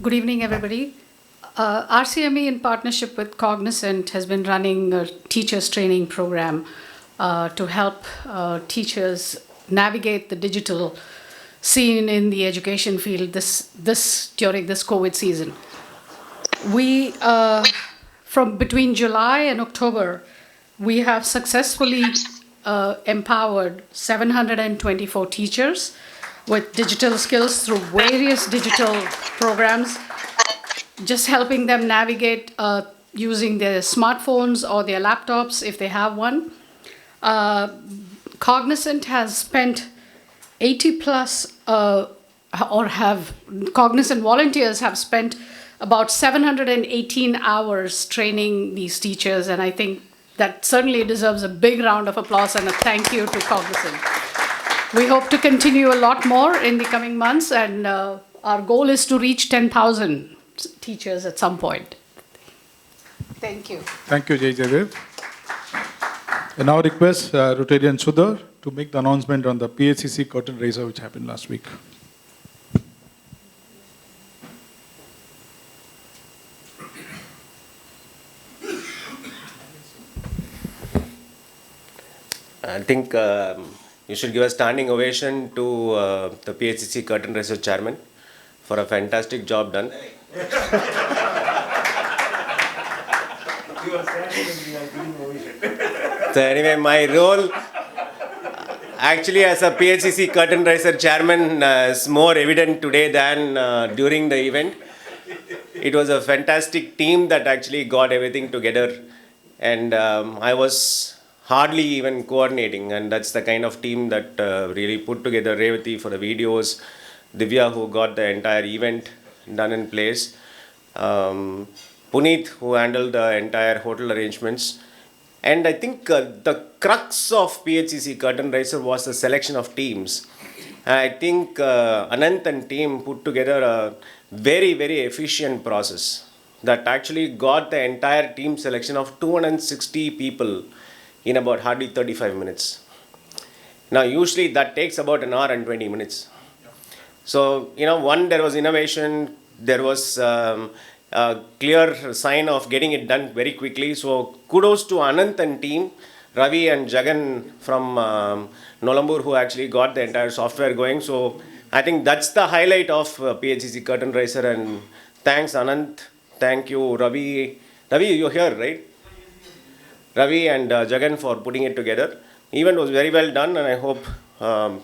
Good evening, everybody. RCME, in partnership with Cognizant, has been running a teachers training program to help teachers navigate the digital scene in the education field during this COVID season. We, from between July and October, we have successfully empowered 724 teachers with digital skills through various digital programs, just helping them navigate using their smartphones or their laptops if they have one. Cognizant has spent 80 plus, Cognizant volunteers have spent about 718 hours training these teachers, and I think that certainly deserves a big round of applause and a thank you to Cognizant. We hope to continue a lot more in the coming months, and our goal is to reach 10,000 teachers at some point. Thank you. Thank you, Jaydev. I now request Rotarian Sudhar to make the announcement on the PHCC curtain raiser which happened last week. I think you should give a standing ovation to the PHCC Curtain Raiser Chairman for a fantastic job done. So anyway, my role actually as a PHCC Curtain Raiser Chairman is more evident today than during the event. It was a fantastic team that actually got everything together, and I was hardly even coordinating, and that's the kind of team that really put together Revati for the videos, Divya who got the entire event done in place, Puneet who handled the entire hotel arrangements, and I think the crux of PHCC Curtain Raiser was the selection of teams. I think Anant and team put together a very, very efficient process that actually got the entire team selection of 260 people in about hardly 35 minutes. Now, usually that takes about an hour and 20 minutes. So, there was innovation, there was a clear sign of getting it done very quickly. So, kudos to Anant and team, Ravi and Jagan from Nolambur who actually got the entire software going. So, I think that's the highlight of PHCC Curtain Raiser, and thanks Anant, thank you Ravi. Ravi, you're here, right? Ravi and Jagan for putting it together. Event was very well done, and I hope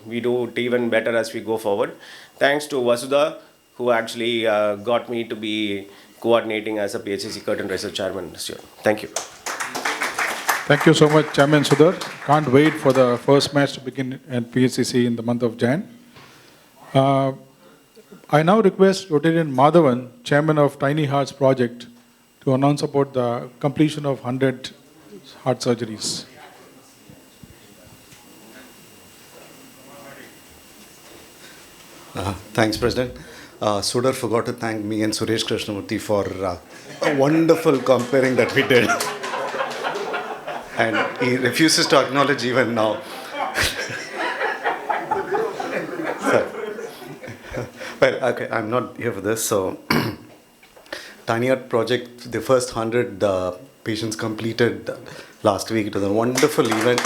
we do it even better as we go forward. Thanks to Vasudha, who actually got me to be coordinating as a PHCC Curtain Raiser Chairman this year. Thank you. Thank you so much, Chairman Sudhar. Can't wait for the first match to begin at PHCC in the month of Jan. I now request Rotarian Madhavan, Chairman of Tiny Hearts Project, to announce about the completion of 100 heart surgeries. Thanks, President. Sudhar forgot to thank me and Suresh Krishnamurthy for a wonderful comparing that we did. And he refuses to acknowledge even now. Well, okay, I'm not here for this. So, Tiny Heart Project, the first 100 patients completed last week. It was a wonderful event.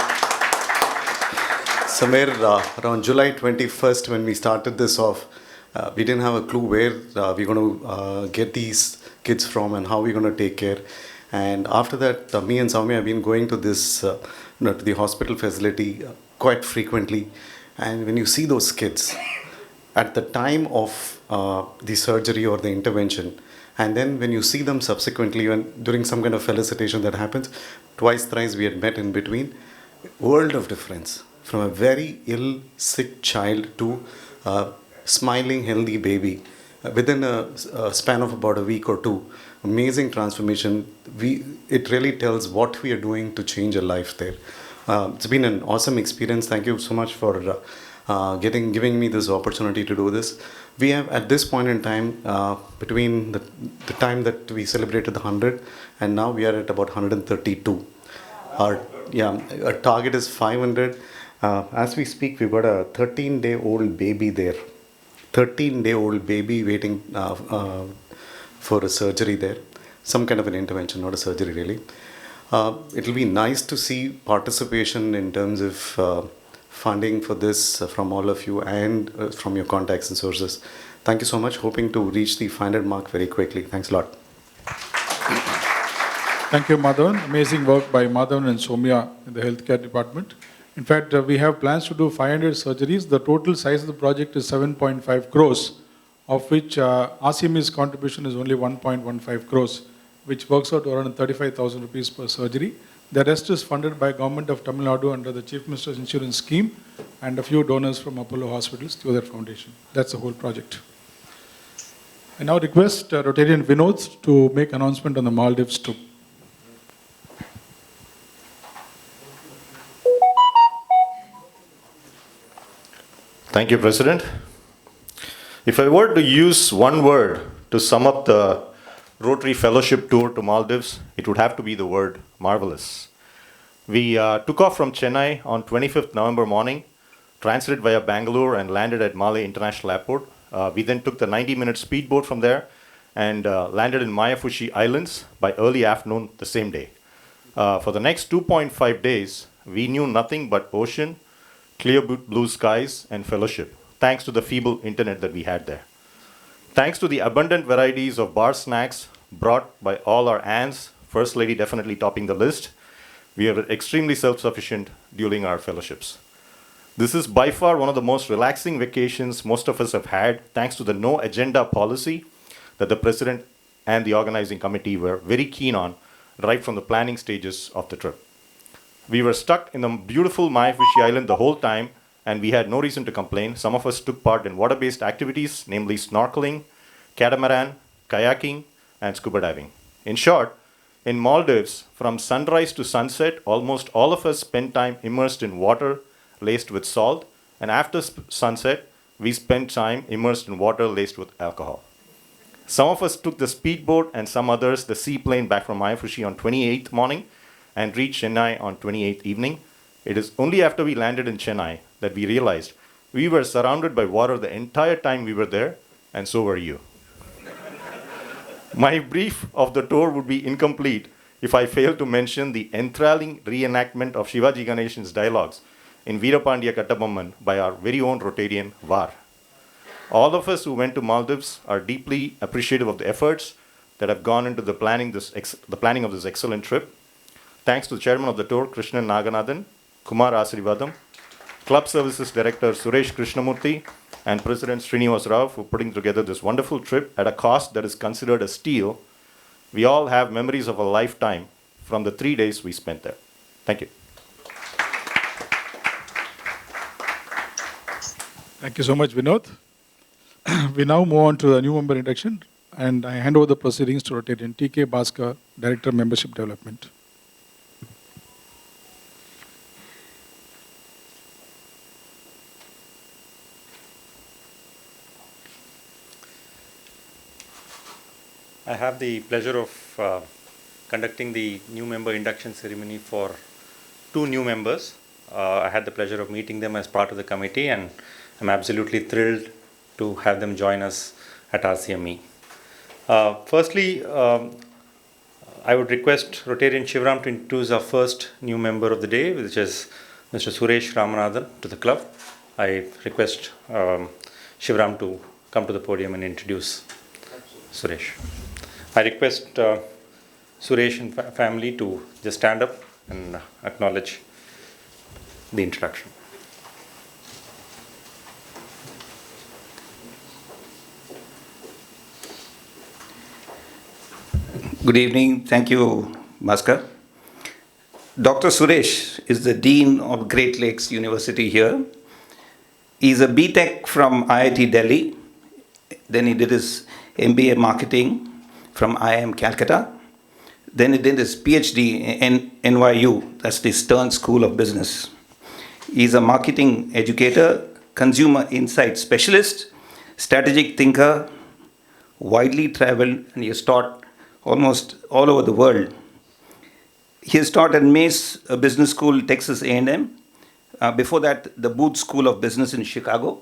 Somewhere around July 21st, when we started this off, we didn't have a clue where we're going to get these kids from and how we're going to take care. And after that, me and Soumya have been going to this, to the hospital facility quite frequently. And when you see those kids, at the time of the surgery or the intervention, and then when you see them subsequently, when during some kind of felicitation that happens, twice, thrice we had met in between, world of difference. From a very ill, sick child to a smiling, healthy baby. Within a span of about a week or two, amazing transformation. It really tells what we are doing to change a life there. It's been an awesome experience. Thank you so much for giving me this opportunity to do this. We have, at this point in time, between the time that we celebrated the 100 and now we are at about 132. Our target is 500. As we speak, we've got a 13-day-old baby there 13-day-old baby waiting for a surgery there. Some kind of an intervention, not a surgery really. It'll be nice to see participation in terms of funding for this from all of you and from your contacts and sources. Thank you so much. Hoping to reach the 500 mark very quickly. Thanks a lot. Thank you, Madhavan. Amazing work by Madhavan and Somya in the healthcare department. In fact, we have plans to do 500 surgeries. The total size of the project is 7.5 crores, of which RCME's contribution is only 1.15 crores, which works out to around 35,000 rupees per surgery. The rest is funded by Government of Tamil Nadu under the Chief Minister's Insurance Scheme and a few donors from Apollo Hospitals through their foundation. That's the whole project. I now request Rotarian Vinod to make announcement on the Maldives trip. Thank you, President. If I were to use one word to sum up the Rotary Fellowship Tour to Maldives, it would have to be the word marvelous. We took off from Chennai on 25th November morning, transited via Bangalore and landed at Malé International Airport. We then took the 90-minute speedboat from there and landed in Mayafushi Islands by early afternoon the same day. For the next 2.5 days, we knew nothing but ocean, clear blue skies, and fellowship, thanks to the feeble internet that we had there. Thanks to the abundant varieties of bar snacks brought by all our aunts, First Lady definitely topping the list, we are extremely self-sufficient during our fellowships. This is by far one of the most relaxing vacations most of us have had, thanks to the no agenda policy that the President and the organizing committee were very keen on right from the planning stages of the trip. We were stuck in the beautiful Mayafushi Island the whole time, and we had no reason to complain. Some of us took part in water-based activities, namely snorkeling, catamaran, kayaking, and scuba diving. In short, in Maldives, from sunrise to sunset, almost all of us spent time immersed in water laced with salt, and after sunset, we spent time immersed in water laced with alcohol. Some of us took the speedboat and some others the seaplane back from Mayafushi on 28th morning and reached Chennai on 28th evening. It is only after we landed in Chennai that we realized we were surrounded by water the entire time we were there, and so were you. My brief of the tour would be incomplete if I failed to mention the enthralling reenactment of Shivaji Ganeshan's dialogues in Veerapandiya Kattabomman by our very own Rotarian VAR. All of us who went to Maldives are deeply appreciative of the efforts that have gone into the planning of this excellent trip. Thanks to the chairman of the tour, Krishnan Naganathan, Kumar Asirivadam, Club Services Director Suresh Krishnamurthy, and President Srinivas Rao for putting together this wonderful trip at a cost that is considered a steal. We all have memories of a lifetime from the 3 days we spent there. Thank you. Thank you so much, Vinod. We now move on to the new member induction, and I hand over the proceedings to Rotarian T.K. Bhaskar, Director of Membership Development. I have the pleasure of conducting the new member induction ceremony for 2 new members. I had the pleasure of meeting them as part of the committee, and I'm absolutely thrilled to have them join us at RCME. Firstly, I would request Rotarian Shivram to introduce our first new member of the day, which is Mr. Suresh Ramanathan, to the club. I request Shivram to come to the podium and introduce Suresh. I request Suresh and family to just stand up and acknowledge the introduction. Good evening. Thank you, Bhaskar. Dr. Suresh is the Dean of Great Lakes University here. He is a BTech from IIT Delhi. Then he did his MBA Marketing from IIM Calcutta. Then he did his PhD in NYU, that's the Stern School of Business. He is a marketing educator, consumer insight specialist, strategic thinker, widely traveled, and he has taught almost all over the world. He has taught at Mace Business School, Texas A&M. Before that, the Booth School of Business in Chicago.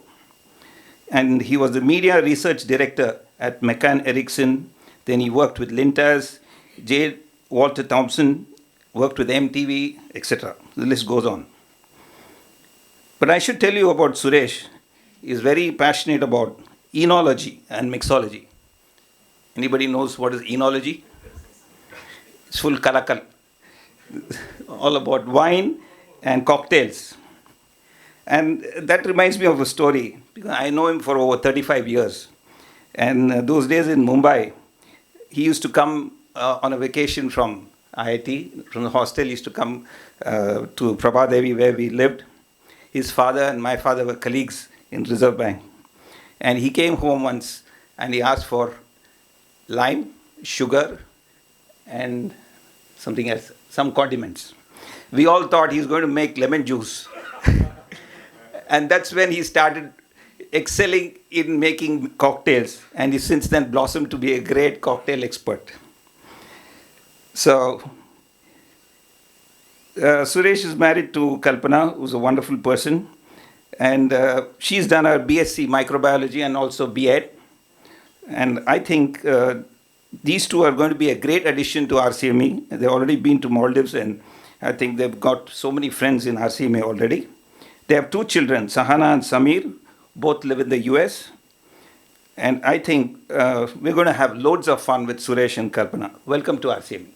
and he was the media research director at McCann Erickson. Then he worked with Lintas, J. Walter Thompson, worked with MTV, etc. The list goes on. But I should tell you about Suresh. He is very passionate about enology and mixology. Anybody knows what is enology? It's full kalakal. All about wine and cocktails. And that reminds me of a story, because I know him for over 35 years. And those days in Mumbai, he used to come on a vacation from IIT, from the hostel. He used to come to Prabhadevi, where we lived. His father and my father were colleagues in Reserve Bank. And he came home once and he asked for lime, sugar, and something else, some condiments. We all thought he was going to make lemon juice. And that's when he started excelling in making cocktails. And he since then blossomed to be a great cocktail expert. So, Suresh is married to Kalpana, who's a wonderful person. And she's done her BSc microbiology and also B.Ed. And I think these two are going to be a great addition to RCME. They've already been to Maldives, and I think they've got so many friends in RCME already. They have two children, Sahana and Samir, both live in the US. And I think we're going to have loads of fun with Suresh and Kalpana. Welcome to RCME.